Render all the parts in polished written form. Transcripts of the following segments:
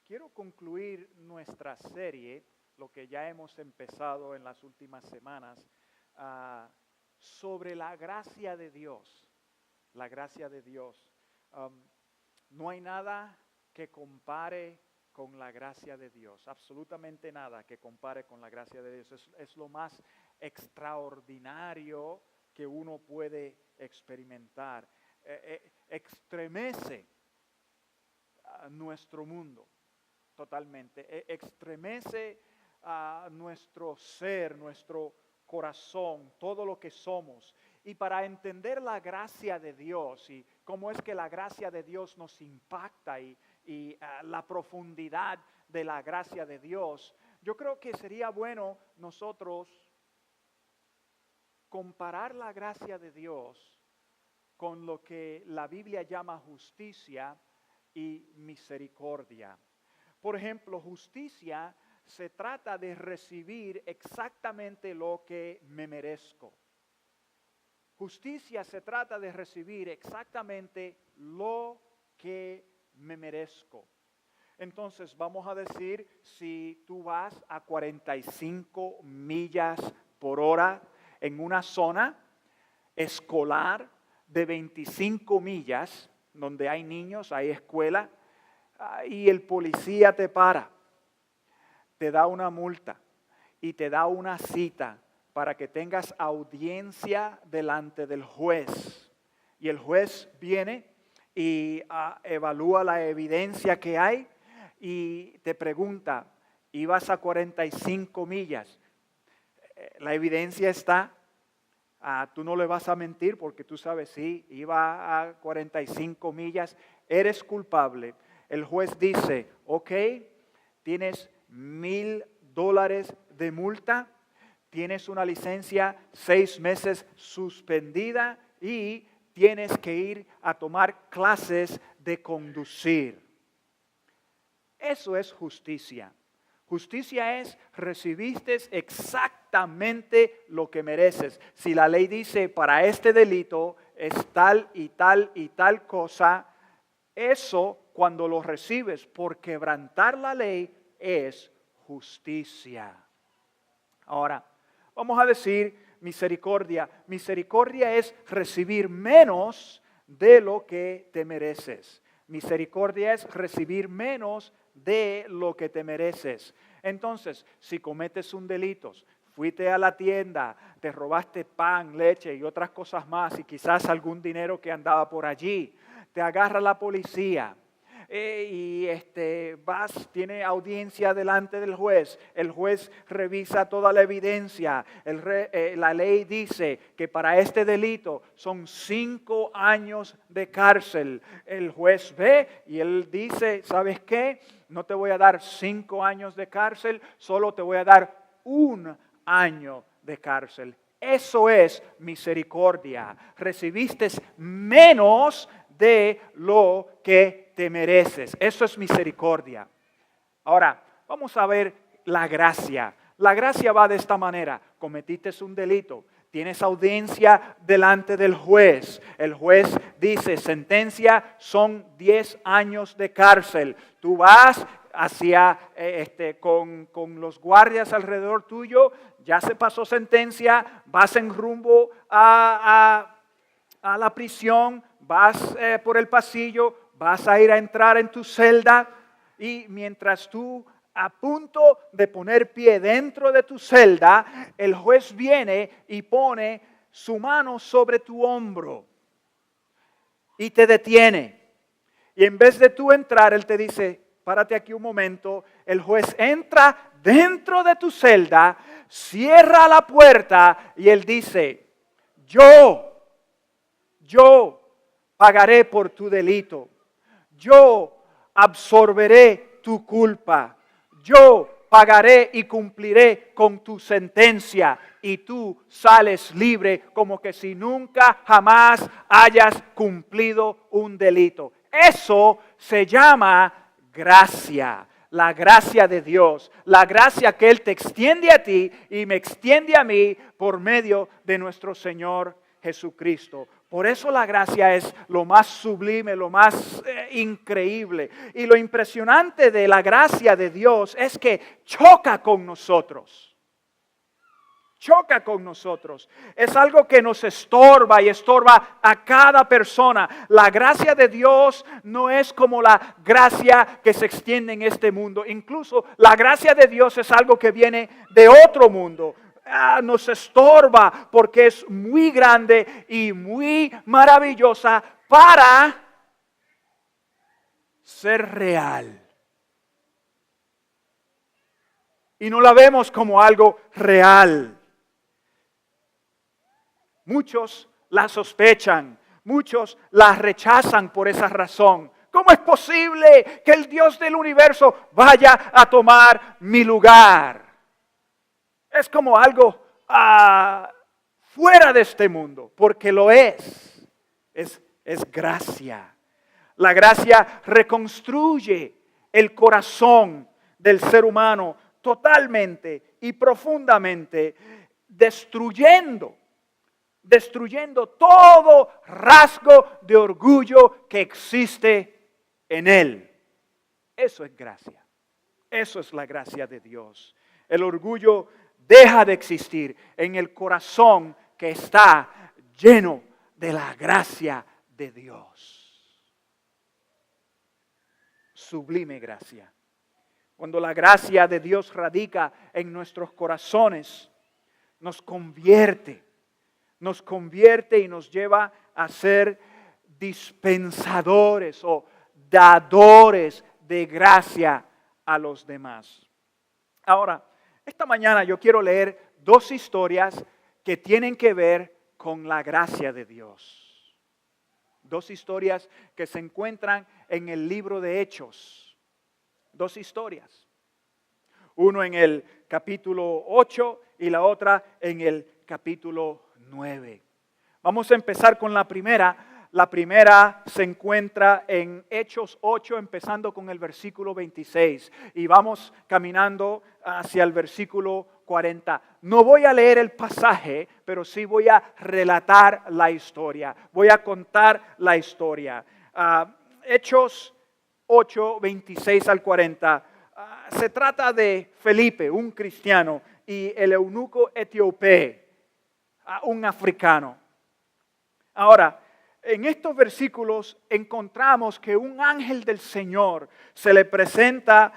Quiero concluir nuestra serie, lo que ya hemos empezado en las últimas semanas, sobre la gracia de Dios. La gracia de Dios. No hay nada que compare con la gracia de Dios. Absolutamente nada que compare con la gracia de Dios. Es lo más extraordinario que uno puede experimentar. Extremece nuestro mundo totalmente. Extremece nuestro ser, nuestro corazón, todo lo que somos. Y para entender la gracia de Dios y cómo es que la gracia de Dios nos impacta y la profundidad de la gracia de Dios, yo creo que sería bueno nosotros comparar la gracia de Dios con lo que la Biblia llama justicia y misericordia. Por ejemplo, justicia se trata de recibir exactamente lo que me merezco. Justicia se trata de recibir exactamente lo que me merezco. Entonces vamos a decir, si tú vas a 45 millas por hora en una zona escolar de 25 millas, donde hay niños, hay escuela, y el policía te para, te da una multa y te da una cita para que tengas audiencia delante del juez. Y el juez viene y evalúa la evidencia que hay y te pregunta, ¿ibas a 45 millas? La evidencia está, tú no le vas a mentir porque tú sabes, sí, iba a 45 millas, eres culpable. El juez dice, ok, tienes $1,000 de multa, tienes una licencia 6 meses suspendida y tienes que ir a tomar clases de conducir. Eso es justicia. Justicia es recibiste exactamente lo que mereces. Si la ley dice para este delito es tal y tal y tal cosa, eso cuando lo recibes por quebrantar la ley es justicia. Ahora, vamos a decir misericordia. Misericordia es recibir menos de lo que te mereces. Misericordia es recibir menos de lo que te mereces. Entonces, si cometes un delito, fuiste a la tienda, te robaste pan, leche y otras cosas más y quizás algún dinero que andaba por allí, te agarra la policía y tiene audiencia delante del juez. El juez revisa toda la evidencia. La ley dice que para este delito son 5 años de cárcel. El juez ve y él dice, ¿sabes qué? No te voy a dar 5 años de cárcel, solo te voy a dar 1 año de cárcel. Eso es misericordia. Recibiste menos de lo que te mereces. Eso es misericordia. Ahora, vamos a ver la gracia. La gracia va de esta manera. Cometiste un delito. Tienes audiencia delante del juez. El juez dice, sentencia son 10 años de cárcel. Tú vas hacia, con los guardias alrededor tuyo, ya se pasó sentencia, vas en rumbo a la prisión, vas por el pasillo, vas a ir a entrar en tu celda y mientras tú a punto de poner pie dentro de tu celda, el juez viene y pone su mano sobre tu hombro y te detiene. Y en vez de tú entrar, él te dice, párate aquí un momento. El juez entra dentro de tu celda, cierra la puerta y él dice, yo pagaré por tu delito. Yo absorberé tu culpa. Yo pagaré y cumpliré con tu sentencia y tú sales libre como que si nunca jamás hayas cumplido un delito. Eso se llama gracia. La gracia de Dios, la gracia que Él te extiende a ti y me extiende a mí por medio de nuestro Señor Jesucristo. Por eso la gracia es lo más sublime, lo más increíble. Y lo impresionante de la gracia de Dios es que choca con nosotros. Choca con nosotros. Es algo que nos estorba y estorba a cada persona. La gracia de Dios no es como la gracia que se extiende en este mundo. Incluso la gracia de Dios es algo que viene de otro mundo. Nos estorba porque es muy grande y muy maravillosa para ser real. Y no la vemos como algo real. Muchos la sospechan, muchos la rechazan por esa razón. ¿Cómo es posible que el Dios del universo vaya a tomar mi lugar? Es como algo fuera de este mundo, porque lo es. Es gracia. La gracia reconstruye el corazón del ser humano totalmente y profundamente, destruyendo todo rasgo de orgullo que existe en él. Eso es gracia. Eso es la gracia de Dios. El orgullo deja de existir en el corazón que está lleno de la gracia de Dios. Sublime gracia. Cuando la gracia de Dios radica en nuestros corazones, nos convierte y nos lleva a ser dispensadores o dadores de gracia a los demás. Ahora, esta mañana yo quiero leer dos historias que tienen que ver con la gracia de Dios. Dos historias que se encuentran en el libro de Hechos. Dos historias. Uno en el capítulo 8 y la otra en el capítulo 9. Vamos a empezar con la primera. La primera se encuentra en Hechos 8, empezando con el versículo 26. Y vamos caminando hacia el versículo 40. No voy a leer el pasaje, pero sí voy a relatar la historia. Voy a contar la historia. Hechos 8, 26 al 40. Se trata de Felipe, un cristiano, y el eunuco etíope, un africano. Ahora, en estos versículos encontramos que un ángel del Señor se le presenta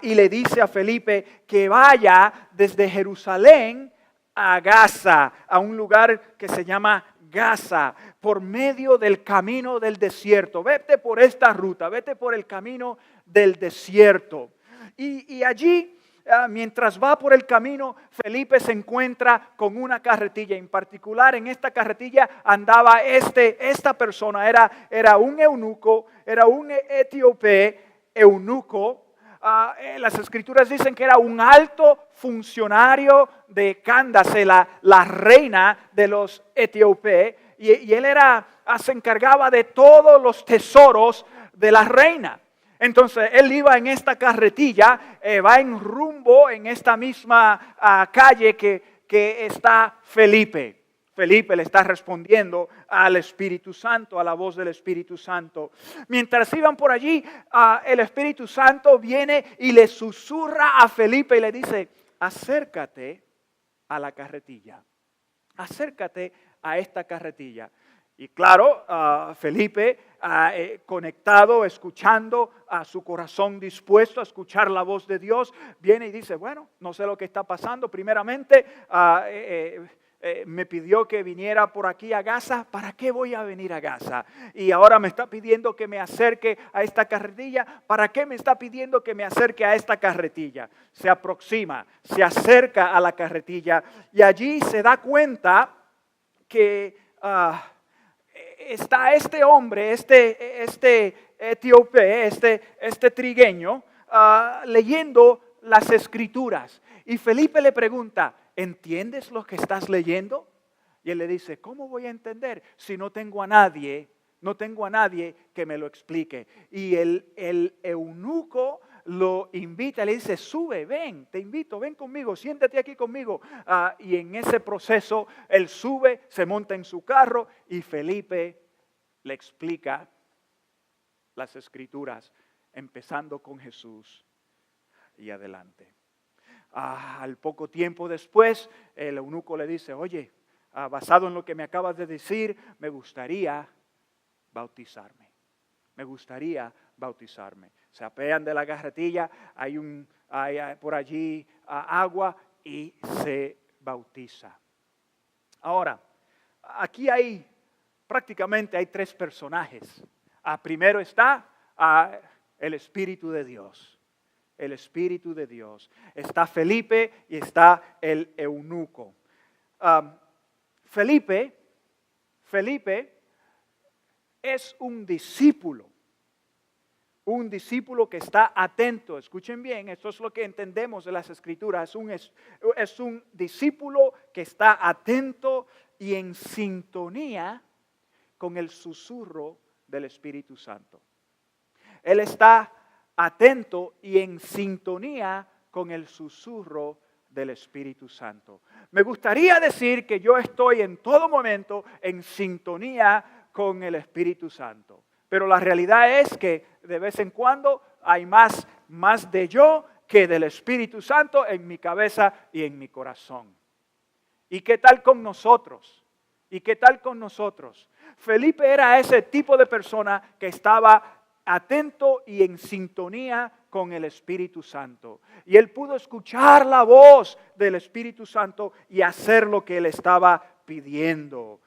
y le dice a Felipe que vaya desde Jerusalén a Gaza, a un lugar que se llama Gaza, por medio del camino del desierto. Vete por esta ruta, vete por el camino del desierto. Y allí, mientras va por el camino, Felipe se encuentra con una carretilla. En particular, en esta carretilla andaba esta persona. Era un eunuco, era un etíope eunuco. Las escrituras dicen que era un alto funcionario de Candace, la reina de los etíopes. Y él se encargaba de todos los tesoros de la reina. Entonces él iba en esta carretilla, va en rumbo en esta misma calle que está Felipe. Felipe le está respondiendo al Espíritu Santo, a la voz del Espíritu Santo. Mientras iban por allí, el Espíritu Santo viene y le susurra a Felipe y le dice: acércate a la carretilla, acércate a esta carretilla. Y claro, Felipe, conectado, escuchando, a su corazón dispuesto a escuchar la voz de Dios, viene y dice: bueno, no sé lo que está pasando. Primeramente, me pidió que viniera por aquí a Gaza. ¿Para qué voy a venir a Gaza? Y ahora me está pidiendo que me acerque a esta carretilla. ¿Para qué me está pidiendo que me acerque a esta carretilla? Se aproxima, se acerca a la carretilla y allí se da cuenta que está este hombre, este etíope, este trigueño, leyendo las escrituras. Y Felipe le pregunta: ¿entiendes lo que estás leyendo? Y él le dice: ¿cómo voy a entender si no tengo a nadie que me lo explique? Y el eunuco lo invita, le dice, sube, ven, te invito, ven conmigo, siéntate aquí conmigo. Y en ese proceso, él sube, se monta en su carro y Felipe le explica las Escrituras, empezando con Jesús y adelante. Al poco tiempo después, el eunuco le dice, oye, basado en lo que me acabas de decir, me gustaría bautizarme. Me gustaría bautizarme. Se apean de la carretilla, hay por allí agua y se bautiza. Ahora, aquí prácticamente hay tres personajes. Primero está el Espíritu de Dios. El Espíritu de Dios. Está Felipe y está el eunuco. Felipe es un discípulo que está atento. Escuchen bien, esto es lo que entendemos de las Escrituras. Es un discípulo que está atento y en sintonía con el susurro del Espíritu Santo. Él está atento y en sintonía con el susurro del Espíritu Santo. Me gustaría decir que yo estoy en todo momento en sintonía con el Espíritu Santo. Pero la realidad es que de vez en cuando hay más de yo que del Espíritu Santo en mi cabeza y en mi corazón. ¿Y qué tal con nosotros? ¿Y qué tal con nosotros? Felipe era ese tipo de persona que estaba atento y en sintonía con el Espíritu Santo. Y él pudo escuchar la voz del Espíritu Santo y hacer lo que él estaba pidiendo.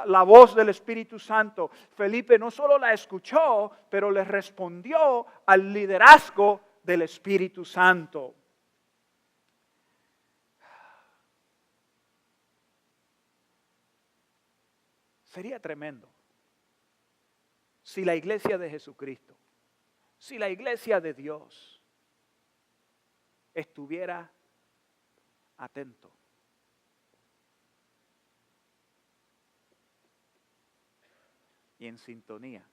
La voz del Espíritu Santo, Felipe no solo la escuchó, pero le respondió al liderazgo del Espíritu Santo. Sería tremendo si la iglesia de Jesucristo, si la iglesia de Dios estuviera atento. Y en sintonía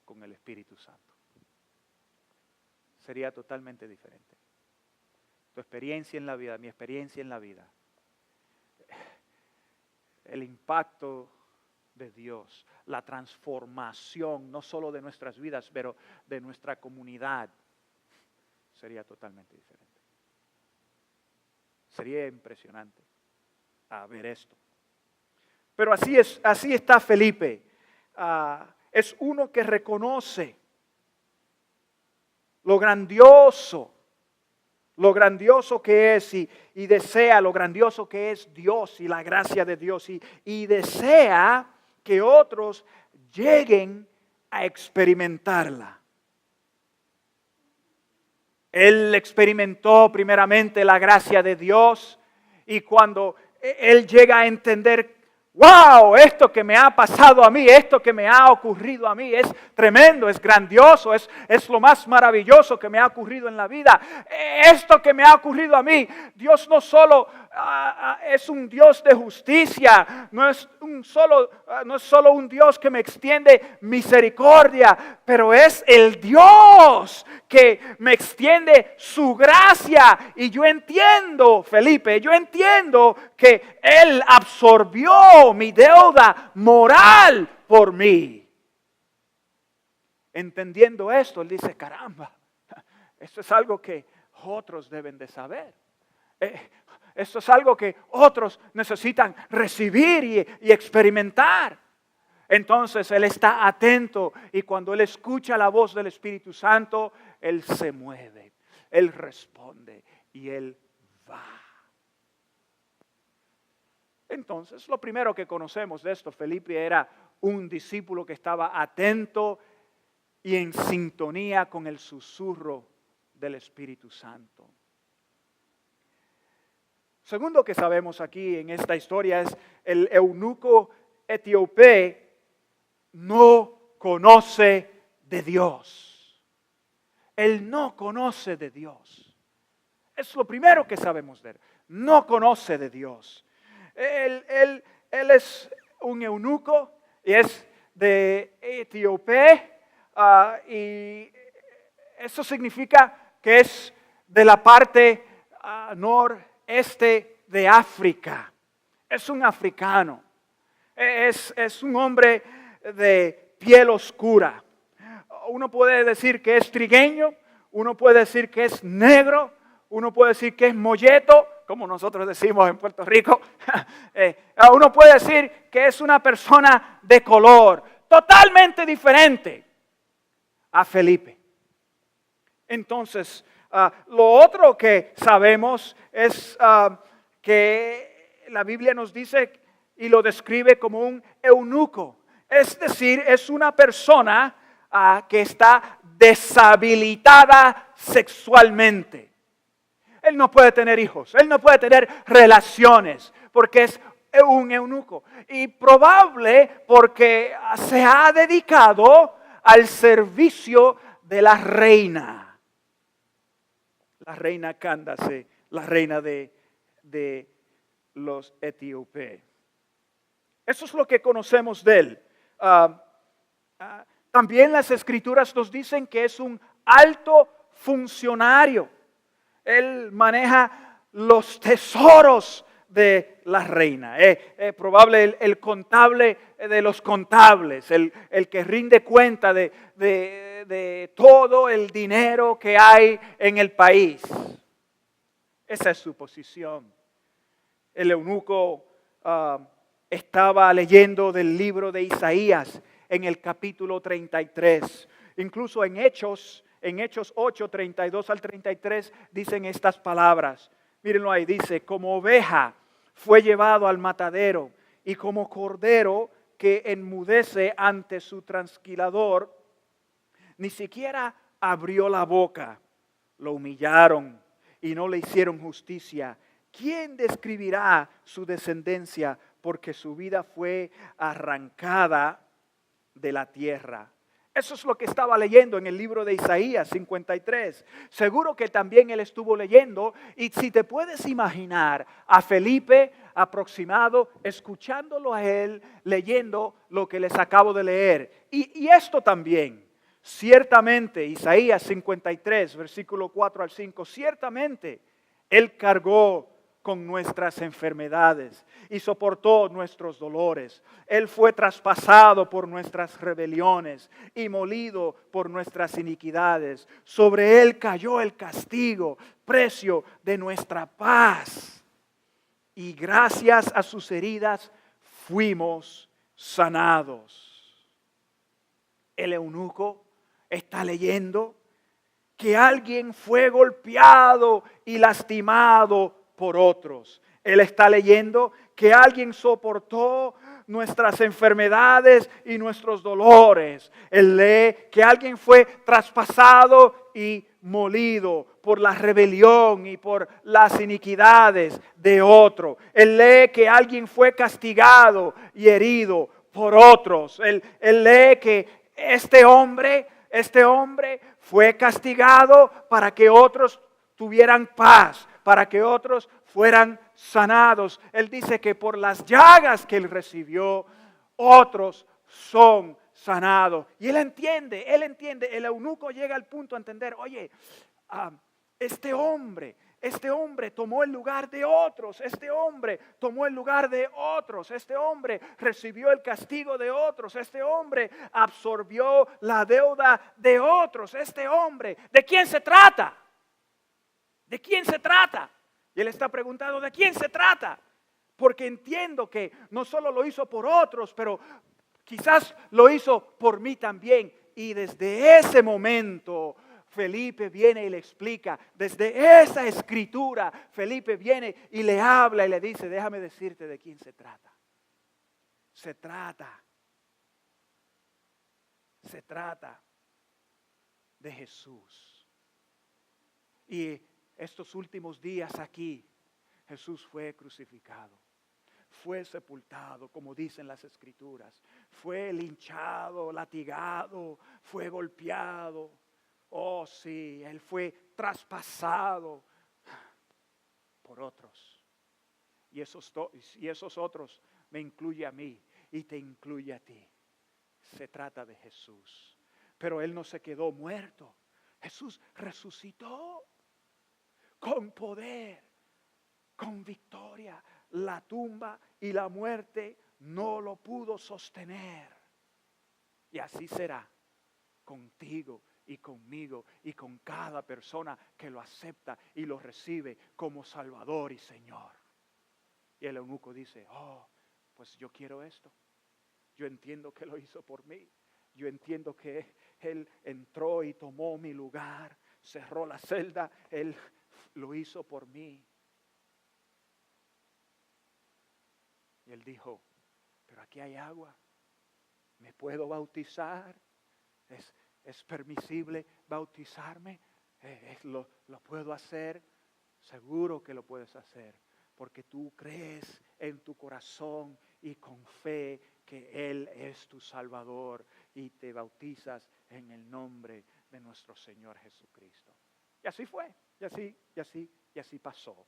con el Espíritu Santo. Sería totalmente diferente. Tu experiencia en la vida, mi experiencia en la vida, el impacto de Dios, la transformación, no solo de nuestras vidas, pero de nuestra comunidad, sería totalmente diferente. Sería impresionante ver esto. Pero así está Felipe. Es uno que reconoce lo grandioso que es y desea lo grandioso que es Dios y la gracia de Dios y desea que otros lleguen a experimentarla. Él experimentó primeramente la gracia de Dios y cuando él llega a entender, wow, esto que me ha pasado a mí, esto que me ha ocurrido a mí es tremendo, es grandioso, es lo más maravilloso que me ha ocurrido en la vida. Esto que me ha ocurrido a mí, Dios no solo es un Dios de justicia, no es solo un Dios que me extiende misericordia, pero es el Dios que me extiende su gracia. Y yo entiendo, Felipe, que Él absorbió mi deuda moral por mí. Entendiendo esto, Él dice, caramba, esto es algo que otros deben de saber. Esto es algo que otros necesitan recibir y experimentar. Entonces Él está atento y cuando Él escucha la voz del Espíritu Santo, Él se mueve, Él responde y Él va. Entonces, lo primero que conocemos de esto, Felipe era un discípulo que estaba atento y en sintonía con el susurro del Espíritu Santo. Segundo que sabemos aquí en esta historia es el eunuco etíope no conoce de Dios. Él no conoce de Dios. Es lo primero que sabemos de él. No conoce de Dios. Él es un eunuco y es de Etiopía. y eso significa que es de la parte noreste de África. Es un africano. Es un hombre de piel oscura. Uno puede decir que es trigueño, uno puede decir que es negro, uno puede decir que es molleto, como nosotros decimos en Puerto Rico. Uno puede decir que es una persona de color totalmente diferente a Felipe. Entonces, lo otro que sabemos es que la Biblia nos dice y lo describe como un eunuco. Es decir, es una persona que está deshabilitada sexualmente. Él no puede tener hijos, él no puede tener relaciones porque es un eunuco. Y probable porque se ha dedicado al servicio de la reina Candace, la reina de los etíopes. Eso es lo que conocemos de él. También las escrituras nos dicen que es un alto funcionario. Él maneja los tesoros de la reina. Probable el contable de los contables, el que rinde cuenta de todo el dinero que hay en el país. Esa es su posición. El eunuco estaba leyendo del libro de Isaías en el capítulo 33. Incluso en Hechos 8, 32 al 33 dicen estas palabras. Mírenlo ahí, dice, como oveja fue llevado al matadero y como cordero que enmudece ante su trasquilador, ni siquiera abrió la boca. Lo humillaron y no le hicieron justicia. ¿Quién describirá su descendencia? Porque su vida fue arrancada de la tierra. Eso es lo que estaba leyendo en el libro de Isaías 53. Seguro que también él estuvo leyendo. Y si te puedes imaginar a Felipe aproximado, escuchándolo a él, leyendo lo que les acabo de leer. Y esto también, ciertamente, Isaías 53, versículo 4 al 5, ciertamente él cargó con nuestras enfermedades y soportó nuestros dolores. Él fue traspasado por nuestras rebeliones y molido por nuestras iniquidades. Sobre él cayó el castigo, precio de nuestra paz. Y gracias a sus heridas fuimos sanados. El eunuco está leyendo que alguien fue golpeado y lastimado por otros. Él está leyendo que alguien soportó nuestras enfermedades y nuestros dolores. Él lee que alguien fue traspasado y molido por la rebelión y por las iniquidades de otro. Él lee que alguien fue castigado y herido por otros. Él lee que este hombre fue castigado para que otros tuvieran paz, para que otros fueran sanados. Él dice que por las llagas que él recibió, otros son sanados. Y él entiende, el eunuco llega al punto de entender, oye, este hombre tomó el lugar de otros, este hombre tomó el lugar de otros, este hombre recibió el castigo de otros, este hombre absorbió la deuda de otros, este hombre, ¿de quién se trata? ¿De quién se trata? Y él está preguntando, ¿de quién se trata? Porque entiendo que no solo lo hizo por otros, pero quizás lo hizo por mí también. Y desde ese momento Felipe viene y le explica, desde esa escritura Felipe viene y le habla y le dice, déjame decirte de quién se trata. Se trata de Jesús. Y estos últimos días aquí, Jesús fue crucificado, fue sepultado, como dicen las escrituras, fue linchado, latigado, fue golpeado. Oh sí, Él fue traspasado por otros. Y esos otros me incluye a mí y te incluye a ti. Se trata de Jesús. Pero Él no se quedó muerto. Jesús resucitó con poder, con victoria. La tumba y la muerte no lo pudo sostener. Y así será contigo y conmigo y con cada persona que lo acepta y lo recibe como Salvador y Señor. Y el eunuco dice, pues yo quiero esto. Yo entiendo que lo hizo por mí. Yo entiendo que Él entró y tomó mi lugar, cerró la celda, Él lo hizo por mí. Y Él dijo, pero aquí hay agua, ¿me puedo bautizar? ¿Es permisible bautizarme? ¿Lo puedo hacer? Seguro que lo puedes hacer, porque tú crees en tu corazón y con fe que Él es tu Salvador y te bautizas en el nombre de nuestro Señor Jesucristo. Y así fue, y así pasó.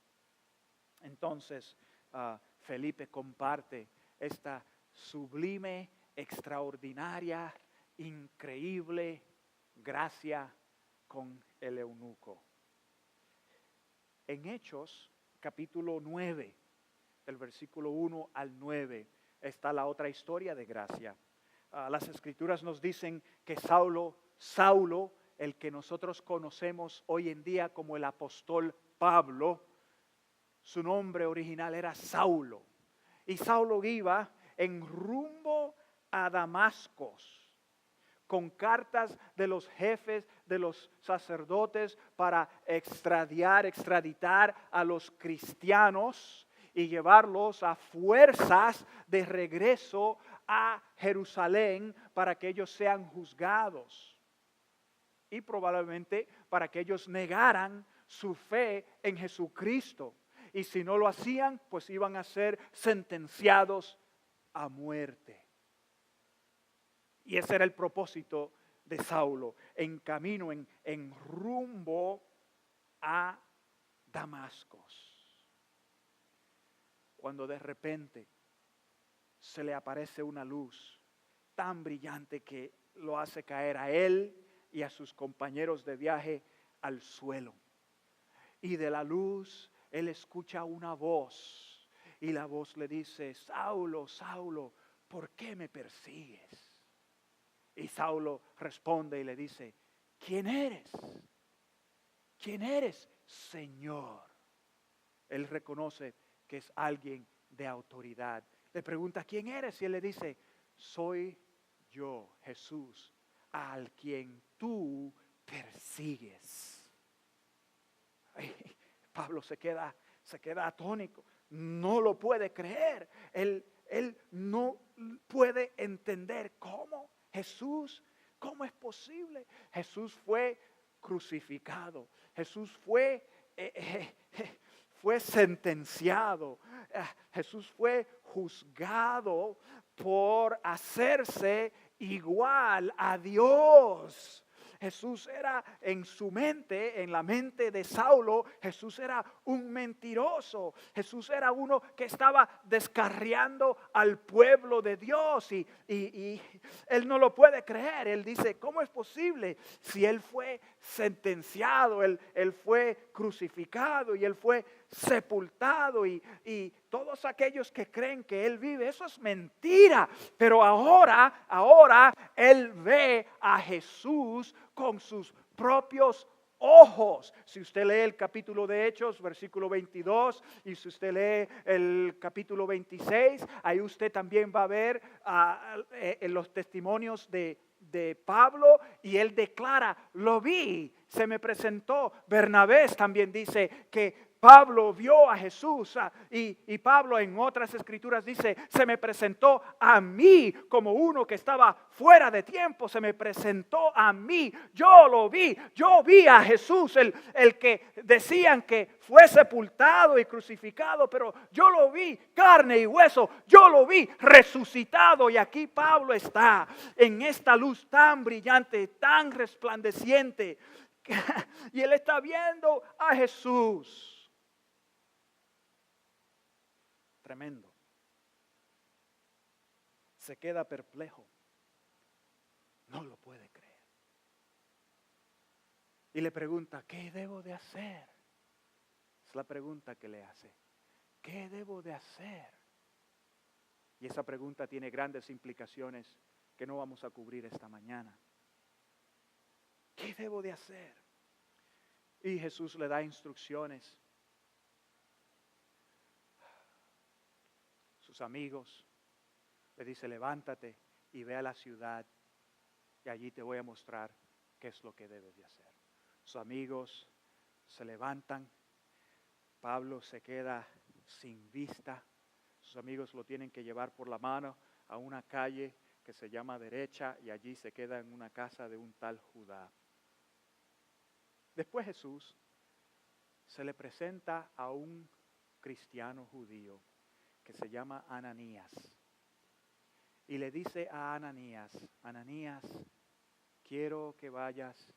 Entonces, Felipe comparte esta sublime, extraordinaria, increíble gracia con el eunuco. En Hechos, capítulo 9, del versículo 1 al 9, está la otra historia de gracia. Las Escrituras nos dicen que Saulo, el que nosotros conocemos hoy en día como el apóstol Pablo, su nombre original era Saulo. Y Saulo iba en rumbo a Damasco con cartas de los jefes de los sacerdotes para extraditar a los cristianos y llevarlos a fuerzas de regreso a Jerusalén para que ellos sean juzgados. Y probablemente para que ellos negaran su fe en Jesucristo. Y si no lo hacían, pues iban a ser sentenciados a muerte. Y ese era el propósito de Saulo, en camino, en rumbo a Damasco. Cuando de repente se le aparece una luz tan brillante que lo hace caer a él y a sus compañeros de viaje al suelo. Y de la luz él escucha una voz y la voz le dice, Saulo, Saulo, ¿por qué me persigues? Y Saulo responde y le dice, ¿quién eres? ¿Quién eres, Señor? Él reconoce que es alguien de autoridad. Le pregunta, ¿quién eres? Y él le dice, soy yo, Jesús, al quien tú persigues. Ay, Pablo se queda atónico, no lo puede creer. Él no puede entender cómo Jesús, cómo es posible. Jesús fue crucificado, Jesús fue sentenciado, Jesús fue juzgado por hacerse igual a Dios. Jesús era en su mente, en la mente de Saulo, Jesús era un mentiroso. Jesús era uno que estaba descarriando al pueblo de Dios y él no lo puede creer. Él dice, ¿cómo es posible? Si él fue sentenciado, él fue crucificado y él fue sepultado y todos aquellos que creen que él vive, eso es mentira. Pero ahora él ve a Jesús con sus propios ojos. Si usted lee el capítulo de Hechos, versículo 22, y si usted lee el capítulo 26, ahí usted también va a ver en los testimonios de Pablo, y él declara, lo vi, se me presentó. Bernabé también dice que Pablo vio a Jesús y Pablo en otras escrituras dice, se me presentó a mí como uno que estaba fuera de tiempo, se me presentó a mí, yo lo vi, yo vi a Jesús, el que decían que fue sepultado y crucificado, pero yo lo vi carne y hueso, yo lo vi resucitado. Y aquí Pablo está en esta luz tan brillante, tan resplandeciente, y él está viendo a Jesús. Tremendo. Se queda perplejo. No lo puede creer. Y le pregunta, ¿qué debo de hacer? Es la pregunta que le hace. ¿Qué debo de hacer? Y esa pregunta tiene grandes implicaciones que no vamos a cubrir esta mañana. ¿Qué debo de hacer? Y Jesús le da instrucciones. Sus amigos le dice, levántate y ve a la ciudad y allí te voy a mostrar qué es lo que debes de hacer. Sus amigos se levantan. Pablo se queda sin vista. Sus amigos lo tienen que llevar por la mano a una calle que se llama Derecha y allí se queda en una casa de un tal Judá. Después Jesús se le presenta a un cristiano judío que se llama Ananías. Y le dice a Ananías, Ananías, quiero que vayas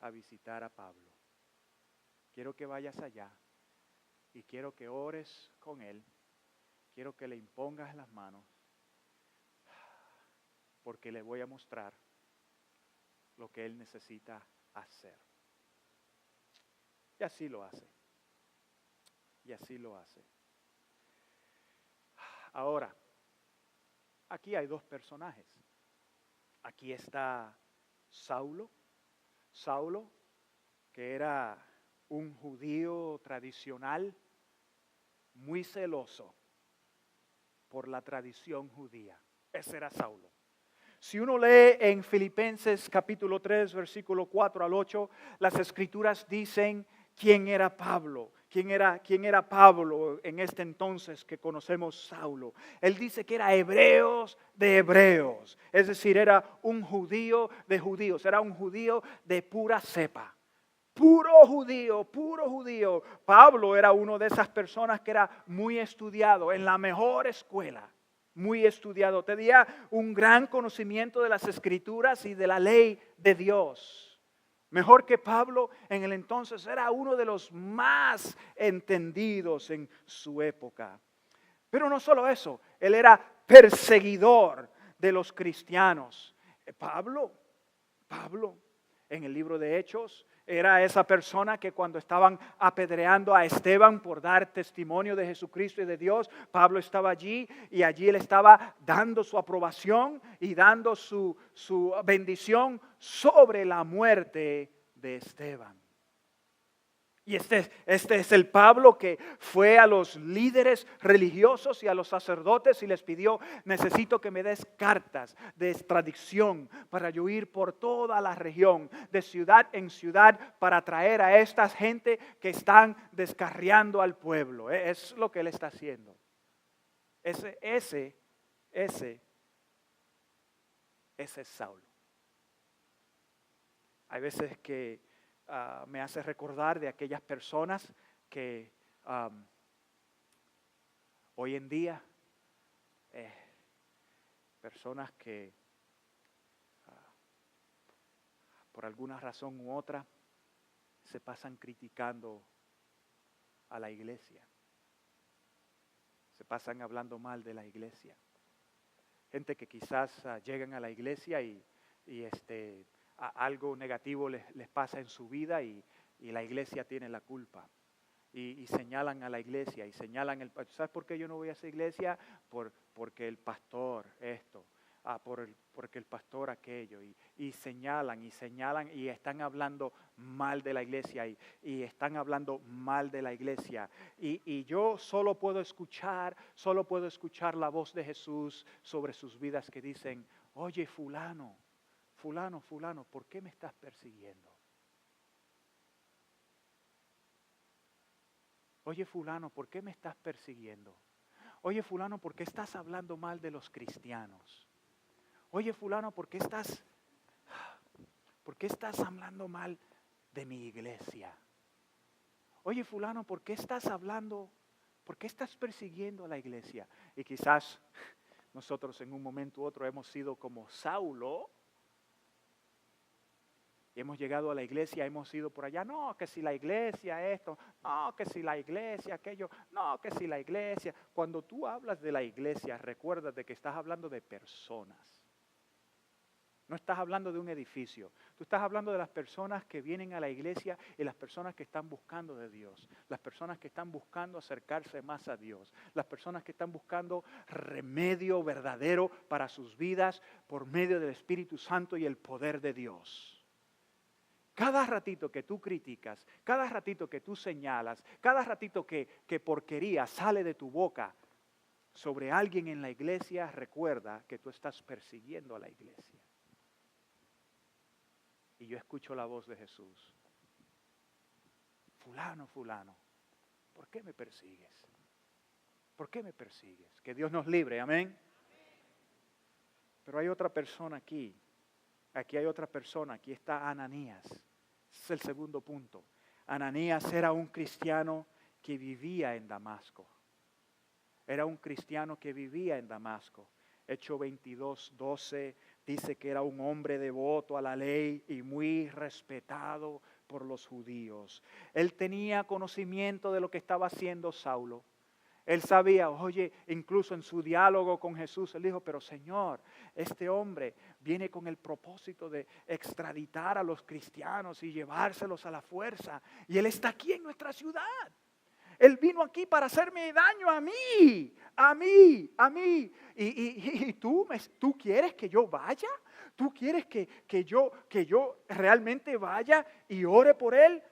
a visitar a Pablo. Quiero que vayas allá y quiero que ores con él. Quiero que le impongas las manos porque le voy a mostrar lo que él necesita hacer. Y así lo hace. Y así lo hace. Ahora, aquí hay dos personajes. Aquí está Saulo. Saulo, que era un judío tradicional, muy celoso por la tradición judía. Ese era Saulo. Si uno lee en Filipenses capítulo 3, versículo 4 al 8, las escrituras dicen quién era Pablo. ¿Quién era Pablo en este entonces que conocemos Saulo? Él dice que era hebreos de hebreos. Es decir, era un judío de judíos. Era un judío de pura cepa. Puro judío, puro judío. Pablo era uno de esas personas que era muy estudiado en la mejor escuela. Muy estudiado. Tenía un gran conocimiento de las escrituras y de la ley de Dios. Mejor que Pablo en el entonces, era uno de los más entendidos en su época. Pero no solo eso, él era perseguidor de los cristianos. Pablo, en el libro de Hechos, era esa persona que cuando estaban apedreando a Esteban por dar testimonio de Jesucristo y de Dios, Pablo estaba allí y allí él estaba dando su aprobación y dando su bendición sobre la muerte de Esteban. Y este es el Pablo que fue a los líderes religiosos y a los sacerdotes y les pidió, necesito que me des cartas de extradición para yo ir por toda la región, de ciudad en ciudad, para traer a esta gente que están descarriando al pueblo. Es lo que él está haciendo. Ese es Saulo. Hay veces que me hace recordar de aquellas personas que hoy en día, personas que por alguna razón u otra se pasan criticando a la iglesia, se pasan hablando mal de la iglesia. Gente que quizás llegan a la iglesia y algo negativo les pasa en su vida y la iglesia tiene la culpa. Y señalan a la iglesia y señalan, ¿sabes por qué yo no voy a esa iglesia? Porque el pastor esto, porque el pastor aquello. Y señalan y están hablando mal de la iglesia y están hablando mal de la iglesia. Y yo solo puedo escuchar la voz de Jesús sobre sus vidas que dicen, oye fulano, ¿por qué me estás persiguiendo? Oye fulano, ¿por qué me estás persiguiendo? Oye fulano, ¿por qué estás hablando mal de los cristianos? Oye fulano, ¿por qué estás hablando mal de mi iglesia? Oye fulano, ¿por qué estás persiguiendo a la iglesia? Y quizás nosotros en un momento u otro hemos sido como Saulo. Y hemos llegado a la iglesia, hemos ido por allá, no, que si la iglesia esto, no, que si la iglesia aquello, no, que si la iglesia. Cuando tú hablas de la iglesia, recuerda de que estás hablando de personas. No estás hablando de un edificio. Tú estás hablando de las personas que vienen a la iglesia y las personas que están buscando de Dios. Las personas que están buscando acercarse más a Dios. Las personas que están buscando remedio verdadero para sus vidas por medio del Espíritu Santo y el poder de Dios. Cada ratito que tú criticas, cada ratito que tú señalas, cada ratito que porquería sale de tu boca sobre alguien en la iglesia, recuerda que tú estás persiguiendo a la iglesia. Y yo escucho la voz de Jesús. Fulano, fulano, ¿por qué me persigues? ¿Por qué me persigues? Que Dios nos libre, amén. Pero hay otra persona aquí. Aquí hay otra persona. Aquí está Ananías. Ese es el segundo punto. Ananías era un cristiano que vivía en Damasco. Era un cristiano que vivía en Damasco. Hechos 22:12 dice que era un hombre devoto a la ley y muy respetado por los judíos. Él tenía conocimiento de lo que estaba haciendo Saulo. Él sabía, oye, incluso en su diálogo con Jesús, él dijo, pero Señor, este hombre viene con el propósito de extraditar a los cristianos y llevárselos a la fuerza. Y él está aquí en nuestra ciudad. Él vino aquí para hacerme daño a mí. ¿Y tú quieres que yo vaya? ¿Tú quieres que yo realmente vaya y ore por él?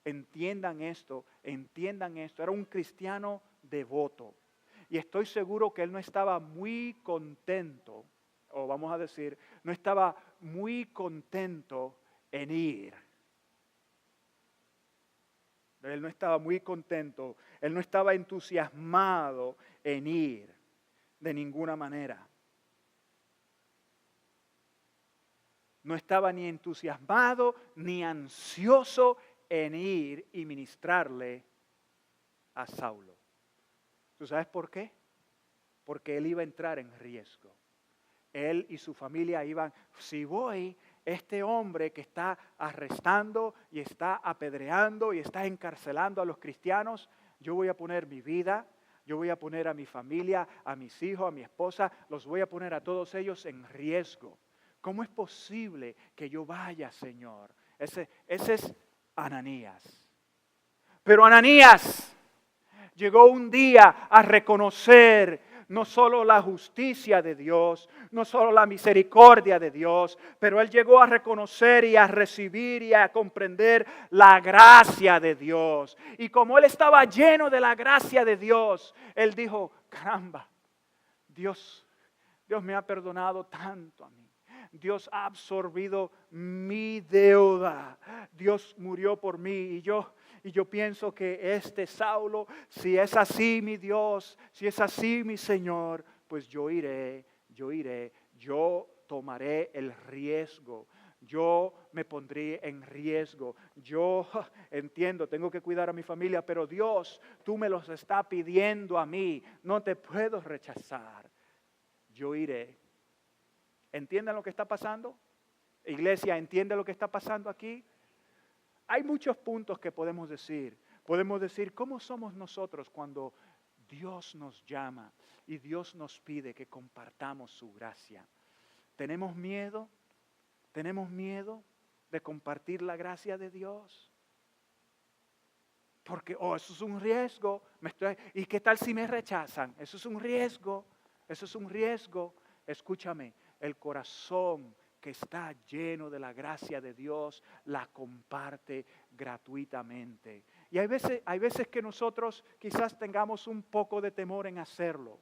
Entiendan esto. Era un cristiano devoto. Y estoy seguro que él no estaba muy contento, o vamos a decir, no estaba muy contento en ir. Él no estaba muy contento, él no estaba entusiasmado en ir de ninguna manera. No estaba ni entusiasmado ni ansioso en ir y ministrarle a Saulo. ¿Tú sabes por qué? Porque él iba a entrar en riesgo. Él y su familia iban, si voy, este hombre que está arrestando y está apedreando y está encarcelando a los cristianos, yo voy a poner mi vida, yo voy a poner a mi familia, a mis hijos, a mi esposa, los voy a poner a todos ellos en riesgo. ¿Cómo es posible que yo vaya, Señor? Ese es Ananías. Pero Ananías llegó un día a reconocer no solo la justicia de Dios, no solo la misericordia de Dios, pero él llegó a reconocer y a recibir y a comprender la gracia de Dios. Y como él estaba lleno de la gracia de Dios, él dijo, caramba, Dios me ha perdonado tanto a mí. Dios ha absorbido mi deuda. Dios murió por mí y yo pienso que este Saulo, si es así mi Dios, si es así mi Señor, pues yo iré, yo tomaré el riesgo. Yo me pondré en riesgo. Yo entiendo, tengo que cuidar a mi familia, pero Dios, tú me los estás pidiendo a mí. No te puedo rechazar. Yo iré. ¿Entienden lo que está pasando? Iglesia, ¿entiende lo que está pasando aquí? Hay muchos puntos que podemos decir. Podemos decir, ¿cómo somos nosotros cuando Dios nos llama y Dios nos pide que compartamos su gracia? ¿Tenemos miedo? ¿Tenemos miedo de compartir la gracia de Dios? Porque, eso es un riesgo. ¿Y qué tal si me rechazan? Eso es un riesgo. Escúchame, el corazón que está lleno de la gracia de Dios la comparte gratuitamente. Y hay veces que nosotros quizás tengamos un poco de temor en hacerlo.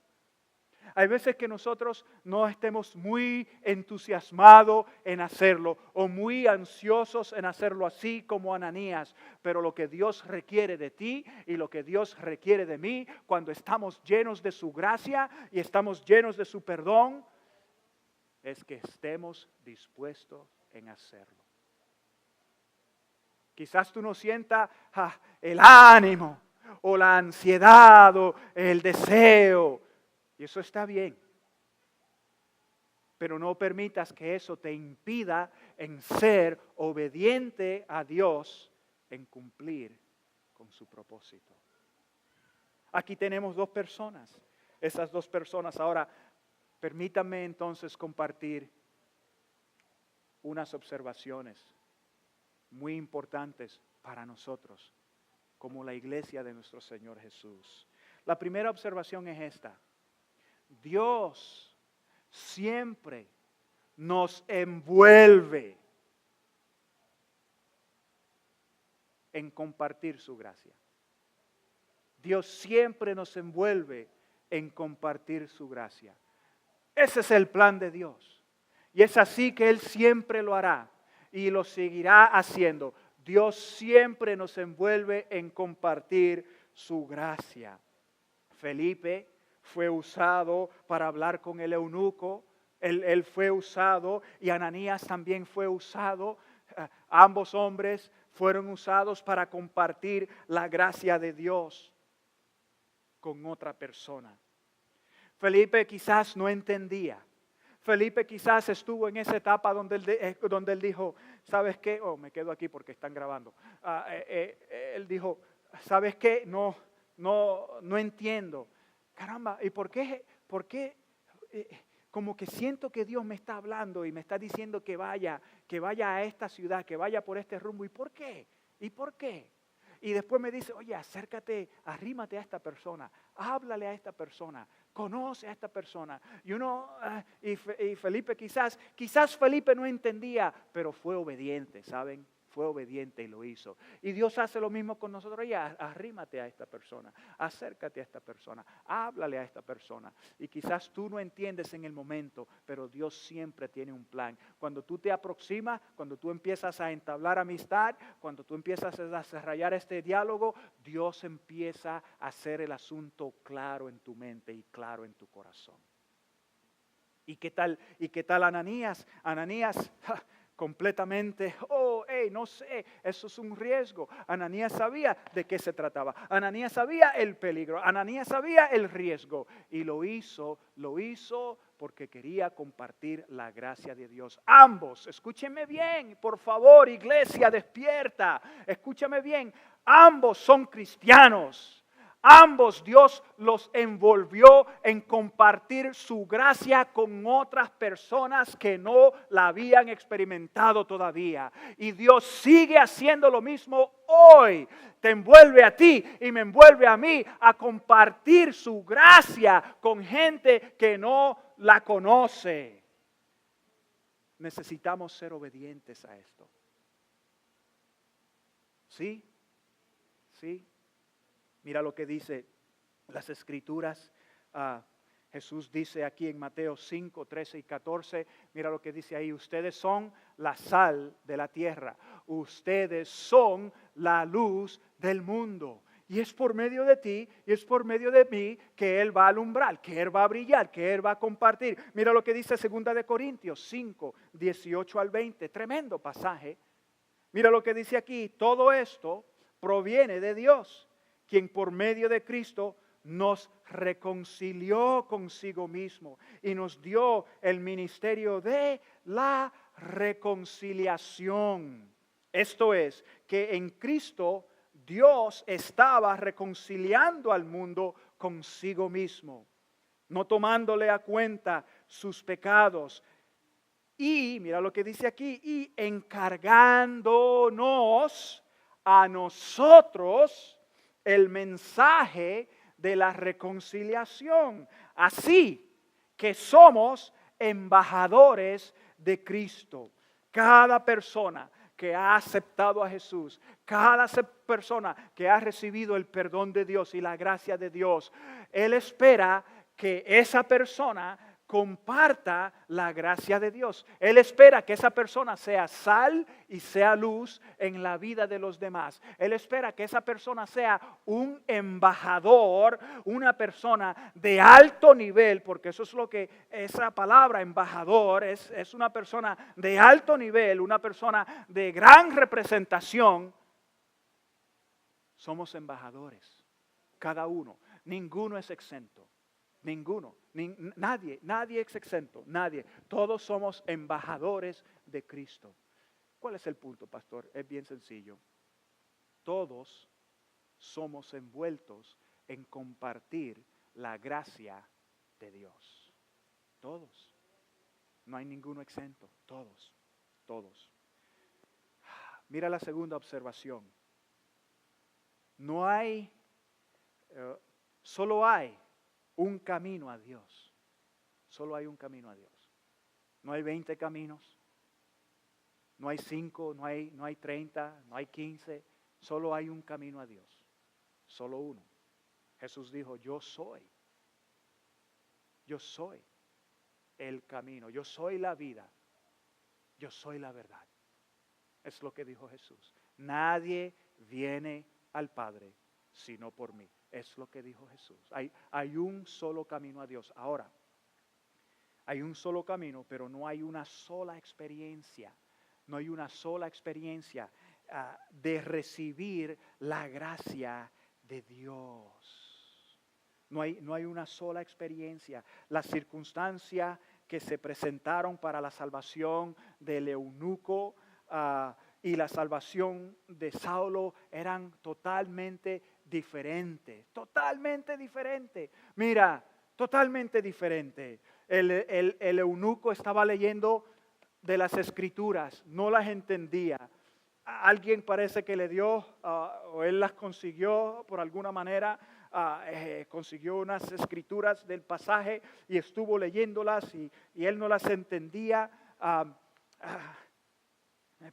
Hay veces que nosotros no estemos muy entusiasmados en hacerlo o muy ansiosos en hacerlo así como Ananías. Pero lo que Dios requiere de ti y lo que Dios requiere de mí cuando estamos llenos de su gracia y estamos llenos de su perdón es que estemos dispuestos en hacerlo. Quizás tú no sientas el ánimo o la ansiedad o el deseo. Y eso está bien. Pero no permitas que eso te impida en ser obediente a Dios, en cumplir con su propósito. Aquí tenemos dos personas. Esas dos personas. Ahora, permítanme entonces compartir unas observaciones muy importantes para nosotros, como la iglesia de nuestro Señor Jesús. La primera observación es esta: Dios siempre nos envuelve en compartir su gracia. Dios siempre nos envuelve en compartir su gracia. Ese es el plan de Dios. Y es así que Él siempre lo hará y lo seguirá haciendo. Dios siempre nos envuelve en compartir su gracia. Felipe fue usado para hablar con el eunuco. Él fue usado, y Ananías también fue usado. Ambos hombres fueron usados para compartir la gracia de Dios con otra persona. Felipe quizás no entendía. Felipe quizás estuvo en esa etapa donde él dijo, ¿sabes qué? Oh, me quedo aquí porque están grabando. Él dijo, ¿sabes qué? No entiendo. Caramba, ¿y por qué? Como que siento que Dios me está hablando y me está diciendo que vaya a esta ciudad, que vaya por este rumbo. ¿Y por qué? ¿Y por qué? Y después me dice, oye, acércate, arrímate a esta persona, háblale a esta persona, conoce a esta persona. Y Felipe quizás Felipe no entendía, pero fue obediente, ¿saben? Fue obediente y lo hizo. Y Dios hace lo mismo con nosotros. Ya, arrímate a esta persona, acércate a esta persona, háblale a esta persona. Y quizás tú no entiendes en el momento, pero Dios siempre tiene un plan. Cuando tú te aproximas, cuando tú empiezas a entablar amistad, cuando tú empiezas a desarrollar este diálogo, Dios empieza a hacer el asunto claro en tu mente y claro en tu corazón. ¿Y qué tal Ananías? Ananías, completamente, no sé, eso es un riesgo. Ananías sabía de qué se trataba. Ananías sabía el peligro. Ananías sabía el riesgo. Y lo hizo porque quería compartir la gracia de Dios. Ambos, escúchenme bien, por favor, iglesia, despierta. Escúchame bien, ambos son cristianos. Ambos Dios los envolvió en compartir su gracia con otras personas que no la habían experimentado todavía. Y Dios sigue haciendo lo mismo hoy. Te envuelve a ti y me envuelve a mí a compartir su gracia con gente que no la conoce. Necesitamos ser obedientes a esto. ¿Sí? ¿Sí? Mira lo que dice las Escrituras. Jesús dice aquí en Mateo 5, 13 y 14. Mira lo que dice ahí. Ustedes son la sal de la tierra. Ustedes son la luz del mundo. Y es por medio de ti y es por medio de mí que Él va a alumbrar, que Él va a brillar, que Él va a compartir. Mira lo que dice 2 de Corintios 5, 18 al 20. Tremendo pasaje. Mira lo que dice aquí. Todo esto proviene de Dios, quien por medio de Cristo nos reconcilió consigo mismo y nos dio el ministerio de la reconciliación. Esto es, que en Cristo Dios estaba reconciliando al mundo consigo mismo, no tomándole a cuenta sus pecados. Y mira lo que dice aquí, y encargándonos a nosotros el mensaje de la reconciliación. Así que somos embajadores de Cristo. Cada persona que ha aceptado a Jesús, cada persona que ha recibido el perdón de Dios y la gracia de Dios, Él espera que esa persona comparta la gracia de Dios. Él espera que esa persona sea sal y sea luz en la vida de los demás. Él espera que esa persona sea un embajador, una persona de alto nivel, porque eso es lo que esa palabra embajador es una persona de alto nivel, una persona de gran representación. Somos embajadores, cada uno, ninguno es exento. Ninguno, nadie es exento, nadie. Todos somos embajadores de Cristo. ¿Cuál es el punto, pastor? Es bien sencillo. Todos somos envueltos en compartir la gracia de Dios. Todos. No hay ninguno exento, todos. todos. Mira la segunda observación. No hay, solo hay un camino a Dios. Solo hay un camino a Dios. No hay 20 caminos. No hay 5, no hay 30, no hay 15. Solo hay un camino a Dios. Solo uno. Jesús dijo, yo soy el camino, yo soy la vida, yo soy la verdad. Es lo que dijo Jesús. Nadie viene al Padre sino por mí. Es lo que dijo Jesús. Hay un solo camino a Dios. Ahora, hay un solo camino, pero no hay una sola experiencia. No hay una sola experiencia de recibir la gracia de Dios. No hay una sola experiencia. Las circunstancias que se presentaron para la salvación del eunuco y la salvación de Saulo eran totalmente diferentes. Totalmente diferentes. Mira, totalmente diferente. El eunuco estaba leyendo de las escrituras, no las entendía. Alguien parece que le dio, o él las consiguió por alguna manera, consiguió unas escrituras del pasaje y estuvo leyéndolas y él no las entendía,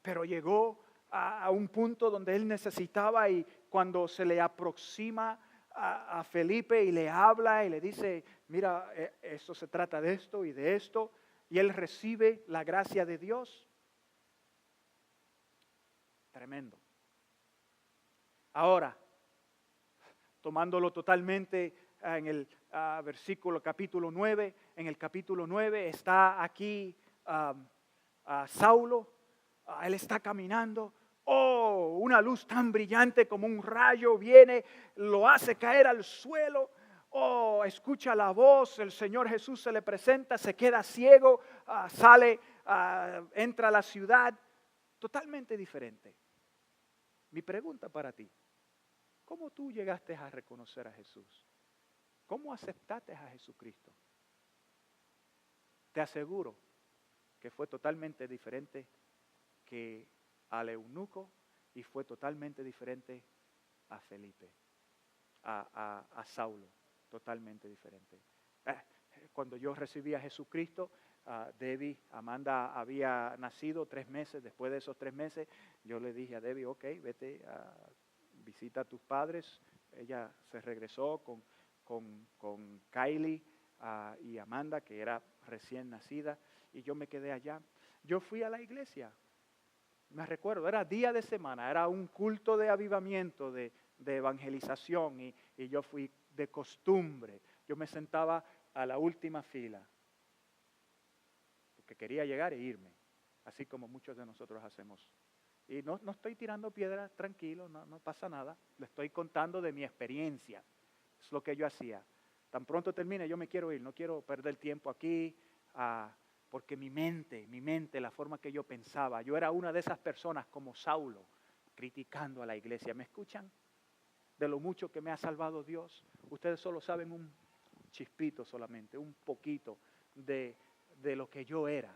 pero llegó a un punto donde él necesitaba, y cuando se le aproxima a Felipe y le habla y le dice, mira, esto se trata de esto y de esto, y él recibe la gracia de Dios. Tremendo. Ahora, tomándolo totalmente en el versículo capítulo 9, en el capítulo 9 está aquí Saulo, él está caminando. Oh, una luz tan brillante como un rayo viene, lo hace caer al suelo. Oh, escucha la voz, el Señor Jesús se le presenta, se queda ciego, sale, entra a la ciudad, totalmente diferente. Mi pregunta para ti, ¿cómo tú llegaste a reconocer a Jesús? ¿Cómo aceptaste a Jesucristo? Te aseguro que fue totalmente diferente que al eunuco y fue totalmente diferente a Felipe, a Saulo. Totalmente diferente. Cuando yo recibí a Jesucristo, Debbie, Amanda había nacido 3 meses. Después de esos 3 meses, yo le dije a Debbie, ok, vete, visita a tus padres. Ella se regresó con Kylie y Amanda, que era recién nacida, y yo me quedé allá. Yo fui a la iglesia, me recuerdo, era día de semana, era un culto de avivamiento, de evangelización, y yo fui de costumbre. Yo me sentaba a la última fila porque quería llegar e irme, así como muchos de nosotros hacemos. Y no estoy tirando piedras, tranquilo, no pasa nada. Le estoy contando de mi experiencia. Es lo que yo hacía. Tan pronto termine, yo me quiero ir, no quiero perder tiempo aquí, porque mi mente, la forma que yo pensaba, yo era una de esas personas como Saulo, criticando a la iglesia. ¿Me escuchan? De lo mucho que me ha salvado Dios. Ustedes solo saben un chispito solamente, un poquito de lo que yo era.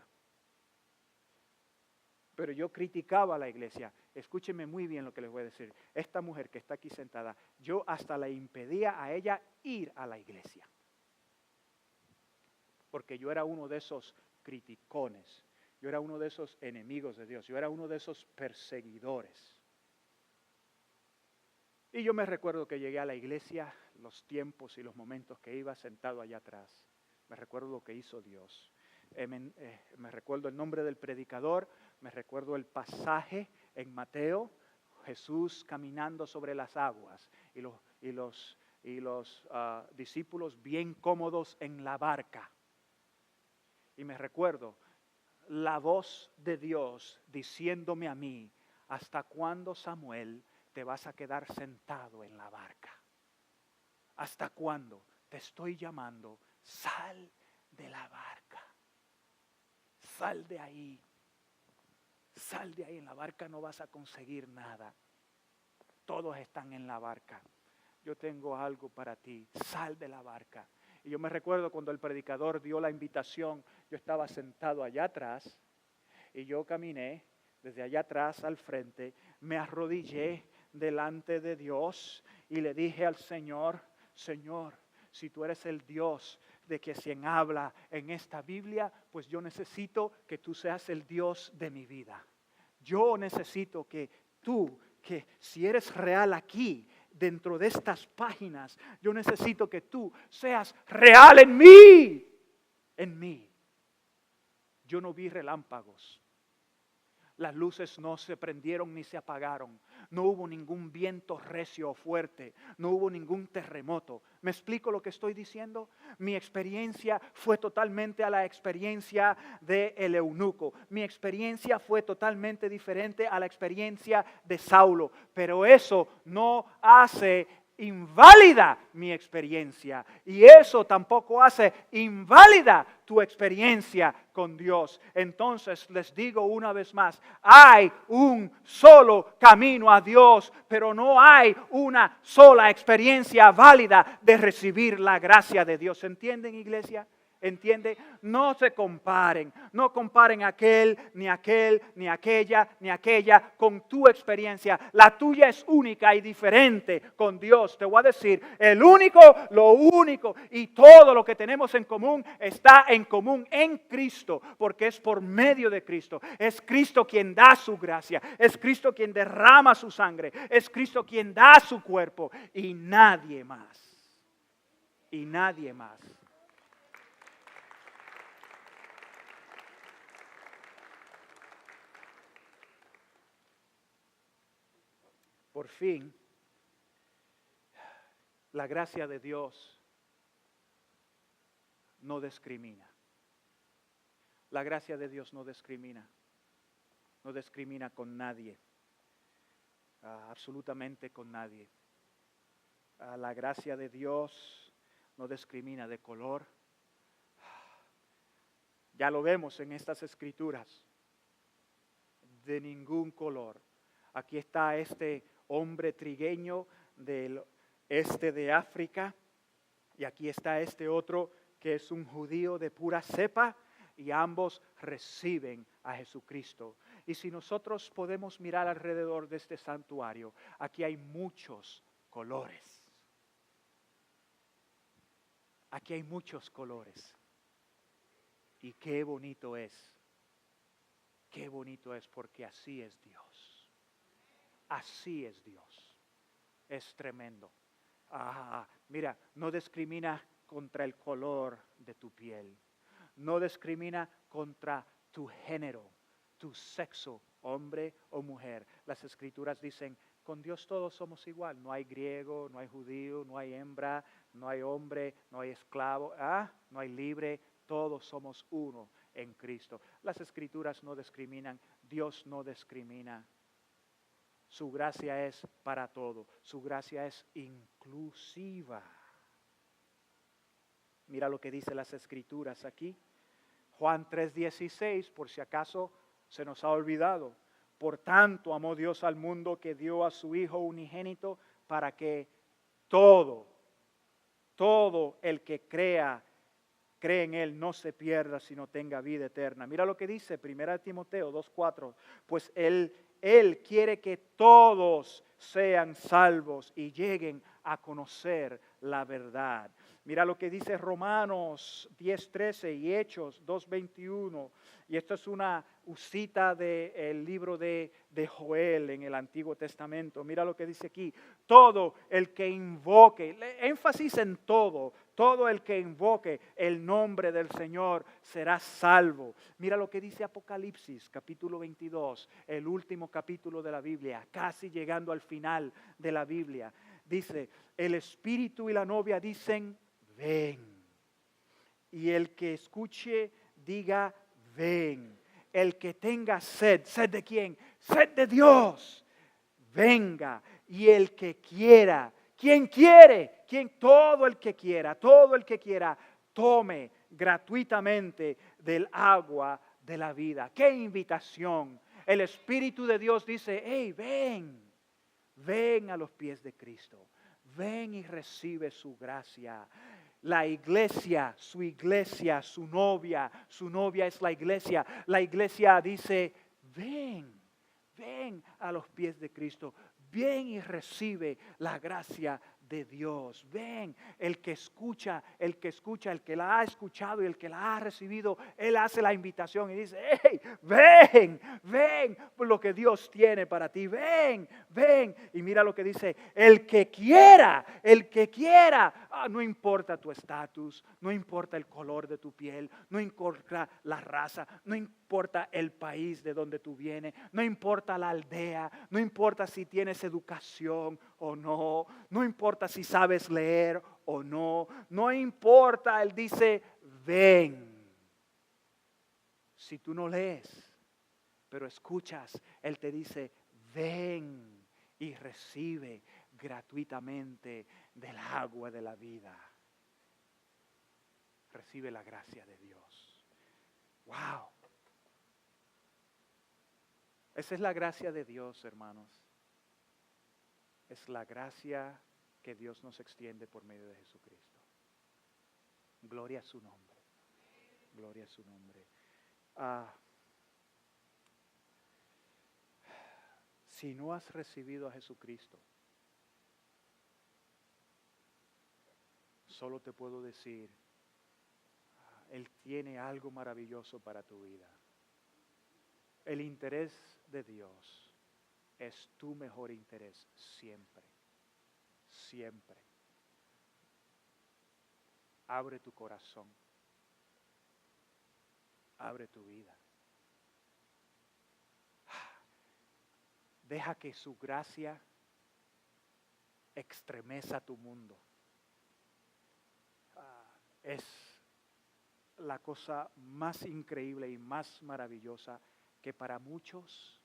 Pero yo criticaba a la iglesia. Escúchenme muy bien lo que les voy a decir. Esta mujer que está aquí sentada, yo hasta le impedía a ella ir a la iglesia. Porque yo era uno de esos criticones. Yo era uno de esos enemigos de Dios. Yo era uno de esos perseguidores. Y yo me recuerdo que llegué a la iglesia, los tiempos y los momentos que iba sentado allá atrás. Me recuerdo lo que hizo Dios. Me recuerdo el nombre del predicador, me recuerdo el pasaje en Mateo, Jesús caminando sobre las aguas y los discípulos bien cómodos en la barca. Y me recuerdo la voz de Dios diciéndome a mí, ¿hasta cuándo, Samuel, te vas a quedar sentado en la barca? ¿Hasta cuándo? Te estoy llamando, sal de la barca. Sal de ahí. Sal de ahí, en la barca no vas a conseguir nada. Todos están en la barca. Yo tengo algo para ti, sal de la barca. Y yo me recuerdo cuando el predicador dio la invitación, yo estaba sentado allá atrás Y yo caminé desde allá atrás al frente, me arrodillé delante de Dios y le dije al Señor, Señor, si tú eres el Dios de que quien habla en esta Biblia, pues yo necesito que tú seas el Dios de mi vida. Yo necesito que tú, que si eres real aquí, dentro de estas páginas, yo necesito que tú seas real en mí. En mí. Yo no vi relámpagos. Las luces no se prendieron ni se apagaron. No hubo ningún viento recio o fuerte. No hubo ningún terremoto. ¿Me explico lo que estoy diciendo? Mi experiencia fue totalmente a la experiencia del eunuco. Mi experiencia fue totalmente diferente a la experiencia de Saulo. Pero eso no hace inválida mi experiencia. Y eso tampoco hace inválida tu experiencia con Dios. Entonces les digo una vez más, hay un solo camino a Dios, pero no hay una sola experiencia válida de recibir la gracia de Dios. ¿Entienden, iglesia? ¿Entiende? No se comparen, no comparen aquel, ni aquella con tu experiencia. La tuya es única y diferente con Dios. Te voy a decir, el único, lo único y todo lo que tenemos en común está en común en Cristo, porque es por medio de Cristo. Es Cristo quien da su gracia, es Cristo quien derrama su sangre, es Cristo quien da su cuerpo y nadie más. Y nadie más. Por fin, la gracia de Dios no discrimina. La gracia de Dios no discrimina. No discrimina con nadie. Absolutamente con nadie. La gracia de Dios no discrimina de color. Ya lo vemos en estas escrituras. De ningún color. Aquí está este hombre trigueño del este de África y aquí está este otro que es un judío de pura cepa y ambos reciben a Jesucristo. Y si nosotros podemos mirar alrededor de este santuario, aquí hay muchos colores. Aquí hay muchos colores. Y qué bonito es. Qué bonito es porque así es Dios. Así es Dios. Es tremendo. Mira, no discrimina contra el color de tu piel. No discrimina contra tu género, tu sexo, hombre o mujer. Las escrituras dicen, con Dios todos somos igual. No hay griego, no hay judío, no hay hembra, no hay hombre, no hay esclavo, no hay libre. Todos somos uno en Cristo. Las escrituras no discriminan. Dios no discrimina. Su gracia es para todo. Su gracia es inclusiva. Mira lo que dice las escrituras aquí. Juan 3:16, por si acaso se nos ha olvidado. Por tanto amó Dios al mundo que dio a su Hijo unigénito para que todo el que cree en Él no se pierda, sino tenga vida eterna. Mira lo que dice 1 Timoteo 2:4. Pues Él quiere que todos sean salvos y lleguen a conocer la verdad. Mira lo que dice Romanos 10:13 y Hechos 2:21. Y esto es una cita del libro de Joel en el Antiguo Testamento. Mira lo que dice aquí. Todo el que invoque, énfasis en todo el que invoque el nombre del Señor será salvo. Mira lo que dice Apocalipsis capítulo 22, el último capítulo de la Biblia, casi llegando al final de la Biblia. Dice, el Espíritu y la novia dicen, ven. Y el que escuche diga, ven. El que tenga sed, ¿sed de quién? Sed de Dios. Venga. Y el que quiera, ¿quién quiere? Todo el que quiera, tome gratuitamente del agua de la vida. ¡Qué invitación! El Espíritu de Dios dice, hey, ven a los pies de Cristo. Ven y recibe su gracia. la iglesia, su novia es la iglesia. La iglesia dice, ven a los pies de Cristo, ven y recibe la gracia de Dios. Ven, el que escucha, el que la ha escuchado y el que la ha recibido, él hace la invitación y dice, hey, ven por lo que Dios tiene para ti, ven. Y mira lo que dice, el que quiera, no importa tu estatus, no importa el color de tu piel, no importa la raza, no importa el país de donde tú vienes, no importa la aldea, no importa si tienes educación o no importa si sabes leer o no importa, Él dice, ven. Si tú no lees, pero escuchas, Él te dice, ven y recibe gratuitamente del agua de la vida. Recibe la gracia de Dios. Wow. Esa es la gracia de Dios, hermanos. Es la gracia que Dios nos extiende por medio de Jesucristo. Gloria a su nombre. Gloria a su nombre. Si no has recibido a Jesucristo, solo te puedo decir, Él tiene algo maravilloso para tu vida. El interés de Dios es tu mejor interés siempre. Siempre. Abre tu corazón. Abre tu vida. Deja que su gracia estremeza tu mundo. Es la cosa más increíble y más maravillosa que para muchos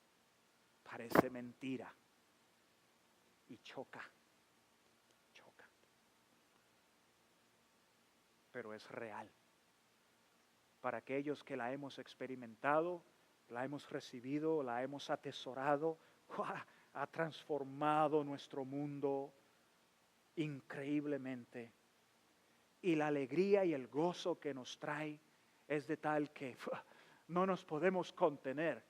parece mentira y choca. Pero es real. Para aquellos que la hemos experimentado, la hemos recibido, la hemos atesorado, ha transformado nuestro mundo increíblemente. Y la alegría y el gozo que nos trae es de tal que no nos podemos contener,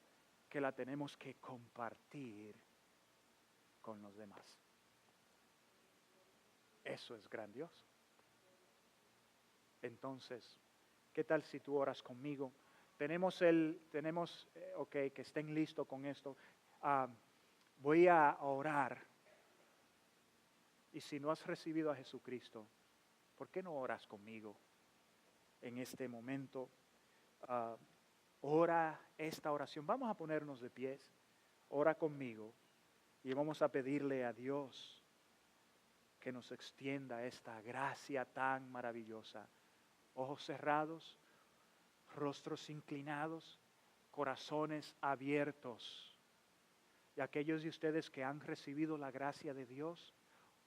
que la tenemos que compartir con los demás. Eso es grandioso. Entonces, ¿qué tal si tú oras conmigo? Que estén listos con esto. Voy a orar. Y si no has recibido a Jesucristo, ¿por qué no oras conmigo en este momento? Ora esta oración. Vamos a ponernos de pies. Ora conmigo y vamos a pedirle a Dios que nos extienda esta gracia tan maravillosa. Ojos cerrados, rostros inclinados, corazones abiertos. Y aquellos de ustedes que han recibido la gracia de Dios,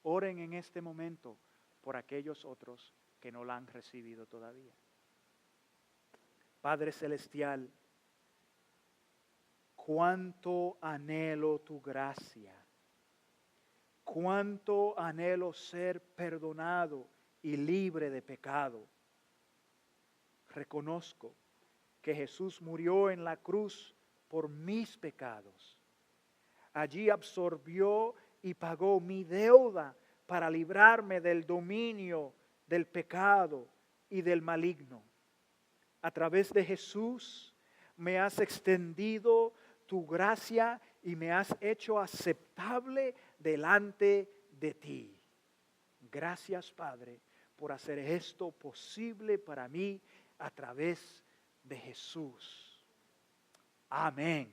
oren en este momento por aquellos otros que no la han recibido todavía. Padre Celestial, cuánto anhelo tu gracia, cuánto anhelo ser perdonado y libre de pecado. Reconozco que Jesús murió en la cruz por mis pecados. Allí absorbió y pagó mi deuda para librarme del dominio del pecado y del maligno. A través de Jesús me has extendido tu gracia y me has hecho aceptable delante de ti. Gracias, Padre, por hacer esto posible para mí a través de Jesús. Amén.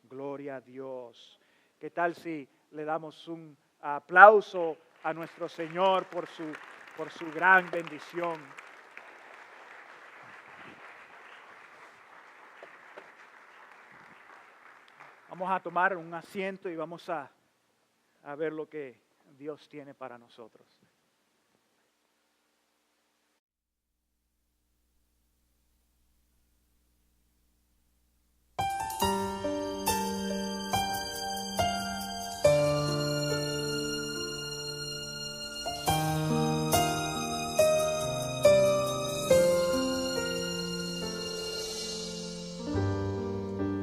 Gloria a Dios. ¿Qué tal si le damos un aplauso a nuestro Señor por su gran bendición? Vamos a tomar un asiento y vamos a ver lo que Dios tiene para nosotros.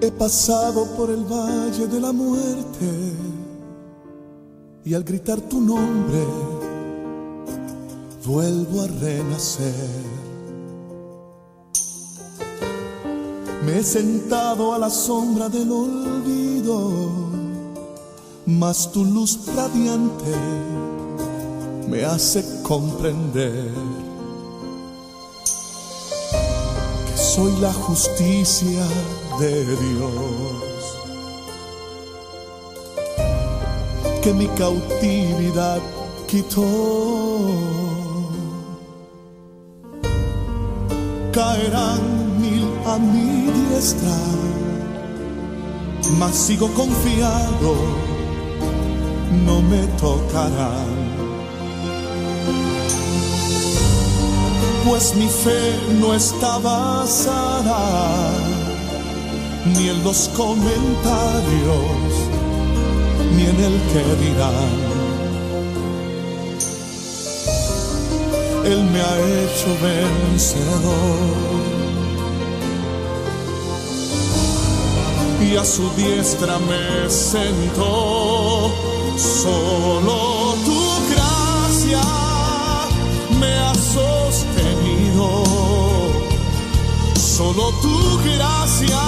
He pasado por el valle de la muerte y al gritar tu nombre vuelvo a renacer. Me he sentado a la sombra del olvido, mas tu luz radiante me hace comprender que soy la justicia de Dios, que mi cautividad quitó. Caerán 1000 a mi diestra, mas sigo confiado, no me tocarán. Pues mi fe no está basada ni en los comentarios, ni en el que dirán. Él me ha hecho vencedor y a su diestra me sentó. Solo tu gracia me ha sostenido, solo tu gracia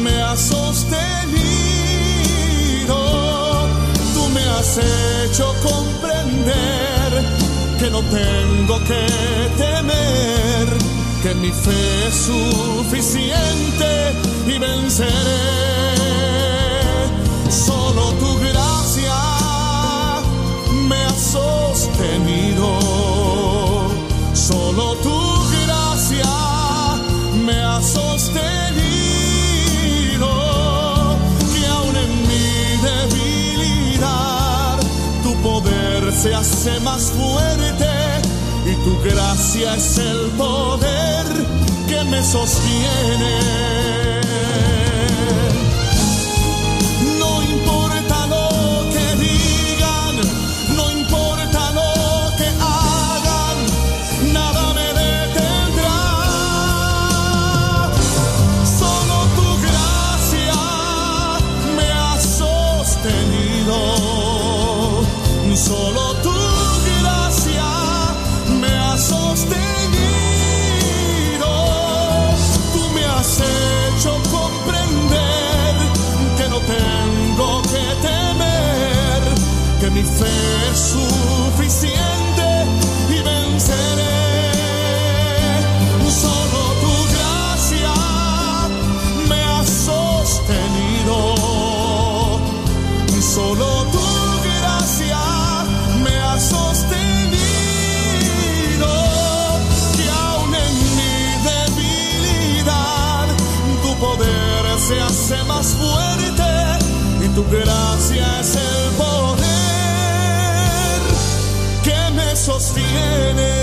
me ha sostenido. Tú me has hecho comprender que no tengo que temer, que mi fe es suficiente y venceré. Solo tu gracia me ha sostenido, solo tu gracia me ha sostenido, que aun en mi debilidad tu poder se hace más fuerte y tu gracia es el poder que me sostiene. No importa lo que digan, no importa lo que hagan, nada me detendrá. Solo tu gracia me ha sostenido, solo tu gracia me ha sostenido. Tú me has hecho comprender que no tengo que temer, que mi fe es suficiente y venceré. Solo tu gracia me ha sostenido, solo tu gracia me ha sostenido, que aun en mi debilidad tu poder se hace más fuerte y tu gracia es el poder que me sostiene.